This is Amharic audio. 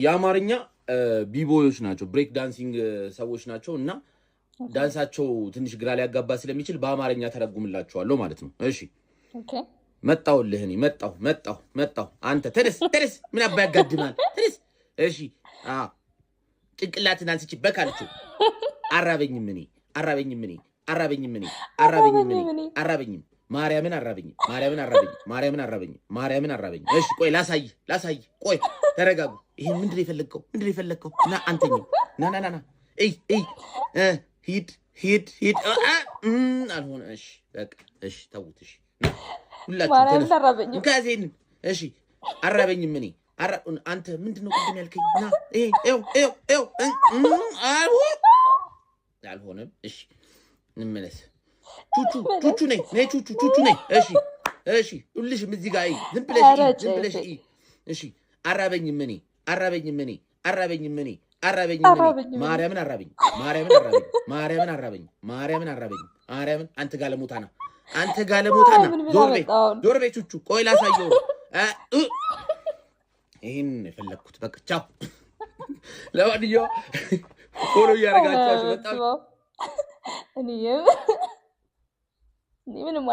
የአማርኛ ቢቦዮች ናቸው ብሬክ ዳንሲንግ ሰዎች ናቸው እና ዳንሳቸው ትንሽ ግራ ሊያጋባ ስለሚችል በአማርኛ ተረጉምላቸዋለሁ ማለት ነው እሺ ኦኬ መጣውልህ እኔ መጣው አንተ ተነስ ምን አባ ያጋድማል ተነስ እሺ ጭንቅላትን አንስቼ በካልቹ አራበኝም ማርያምን አራበኝ እሺ ቆይ ላሳይ ቆይ ተረጋጉ ይሄ ምንድነው የፈለከው ና አንተኛው ና እይ ሂድ አልሆነ እሺ በቃ እሺ ተውት እሺ ሁላችሁ ተነሱ ጋዜን እሺ አራበኝም እኔ አንተ ምንድነው ቅድም ያልከኝ ና ይሄው አልሆነም እሺ እንመለስ ቹቹ ነኝ እሺ ሁልሽም እዚህ ጋር ዝም ብለሽ እሺ አራበኝም እኔ ማርያምን አራበኝ አንተ ጋለሞታና ዞር በይ ቹቹ ቆይ ላሳየው ይሄን የፈለኩት በቃ ቻው ለማንኛውም ፎሎ እያደረጋችሁ በጣም እኔ ምንም